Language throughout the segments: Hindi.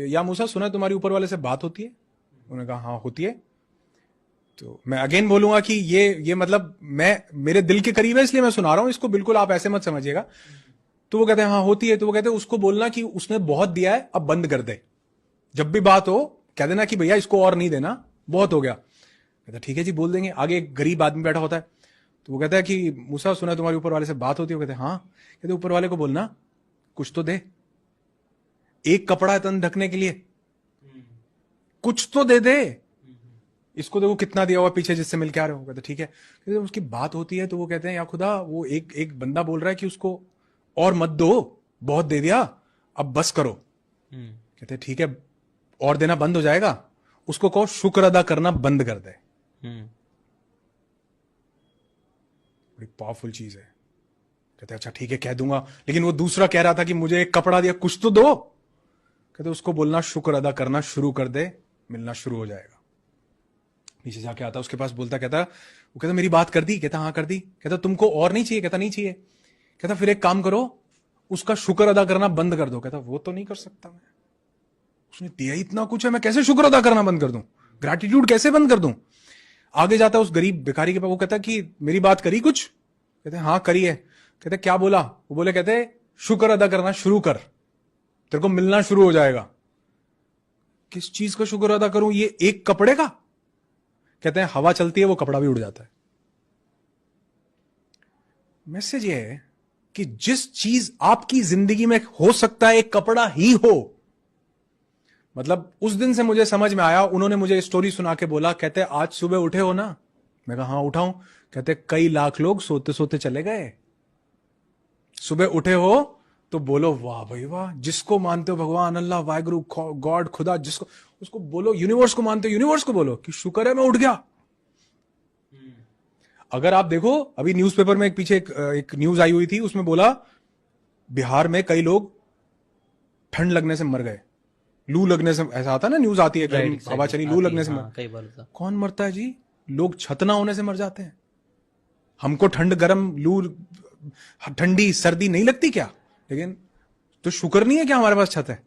या मूसा सुना है तुम्हारी ऊपर वाले से बात होती है? उन्होंने कहा हाँ होती है। तो मैं अगेन बोलूंगा कि ये मतलब मैं मेरे दिल के करीब है इसलिए मैं सुना रहा हूं इसको, बिल्कुल आप ऐसे मत समझिएगा। तो वो कहते हैं हाँ होती है। तो वो कहते हैं उसको बोलना कि उसने बहुत दिया है, अब बंद कर दे। जब भी बात हो कह देना कि भैया इसको और नहीं देना, बहुत हो गया। कहता ठीक है जी बोल देंगे। आगे एक गरीब आदमी बैठा होता है, तो वो कहता है कि मूसा सुना तुम्हारे ऊपर वाले से बात होती है? वो कहते हैं हाँ। कहते ऊपर वाले को बोलना कुछ तो दे, एक कपड़ा है तन ढकने के लिए, कुछ तो दे दे। इसको देखो कितना दिया हुआ पीछे जिससे मिल के आ रहे हो। कहते ठीक है। कहते उसकी बात होती है तो वो कहते हैं या खुदा वो एक बंदा बोल रहा है कि उसको और मत दो, बहुत दे दिया, अब बस करो। कहते ठीक है, और देना बंद हो जाएगा, उसको कहो शुक्र अदा करना बंद कर दे। बड़ी पावरफुल चीज है। कहते अच्छा ठीक है कह दूंगा, लेकिन वो दूसरा कह रहा था कि मुझे एक कपड़ा दिया, कुछ तो दो। कहते उसको बोलना शुक्र अदा करना शुरू कर दे, मिलना शुरू हो जाएगा। नीचे जाके आता उसके पास, बोलता कहता वो कहता मेरी बात कर दी? कहता हाँ कर दी। कहता तुमको और नहीं चाहिए? कहता नहीं चाहिए। कहता फिर एक काम करो, उसका शुक्र अदा करना बंद कर दो। कहता वो तो नहीं कर सकता मैं, उसने दिया इतना कुछ है, मैं कैसे शुक्र अदा करना बंद कर दूं, ग्रैटिट्यूड कैसे बंद कर दूं। आगे जाता उस गरीब भिखारी के पास, वो कहता कि मेरी बात करी कुछ? कहते हाँ करी है। कहते क्या बोला? वो बोले कहते शुक्र अदा करना शुरू कर, तेरे को मिलना शुरू हो जाएगा। किस चीज का शुक्र अदा करूं? ये एक कपड़े का? कहते हैं हवा चलती है वो कपड़ा भी उड़ जाता है। मैसेज ये है कि जिस चीज आपकी जिंदगी में हो सकता है एक कपड़ा ही हो, मतलब उस दिन से मुझे समझ में आया। उन्होंने मुझे स्टोरी सुना के बोला, कहते आज सुबह उठे हो ना? मैं कहा हाँ उठाऊं। कहते कई लाख लोग सोते सोते चले गए, सुबह उठे हो तो बोलो वाह भाई वाह। जिसको मानते हो भगवान, अल्लाह, वाहिगुरु, गॉड, खुदा, जिसको, उसको बोलो। यूनिवर्स को मानते हो, यूनिवर्स को बोलो कि शुक्र है मैं उठ गया। अगर आप देखो अभी न्यूज़पेपर में पीछे एक न्यूज आई हुई थी, उसमें बोला बिहार में कई लोग ठंड लगने से मर गए, लू लगने से। ऐसा आता ना, न्यूज आती है गर्म हवा चली, लू लगने से कई बार कौन मरता है जी? लोग छत ना होने से मर जाते हैं। हमको ठंड गर्म लू ठंडी सर्दी नहीं लगती क्या? लेकिन तो शुक्र नहीं है क्या हमारे पास छत है?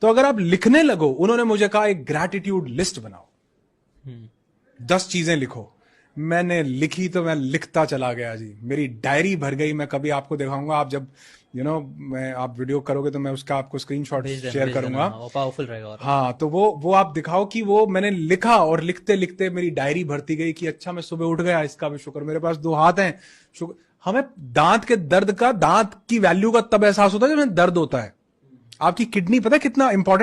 तो अगर आप लिखने लगो, उन्होंने मुझे कहा एक ग्रैटिट्यूड लिस्ट बनाओ, 10 चीजें लिखो। मैंने लिखी तो मैं लिखता चला गया जी, मेरी डायरी भर गई। मैं कभी आपको दिखाऊंगा, आप जब मैं आप वीडियो करोगे तो मैं उसका आपको स्क्रीनशॉट शेयर करूंगा, वो पावरफुल रहेगा। हाँ तो वो आप दिखाओ कि वो मैंने लिखा, और लिखते लिखते मेरी डायरी भरती गई कि अच्छा मैं सुबह उठ गया, इसका भी शुक्र, मेरे पास 2 हाथ हैं, शुक्र। हमें दांत के दर्द का, दांत की वैल्यू का तब एहसास होता है जब दर्द होता है। आपकी किडनी पता है कितना इंपॉर्टेंट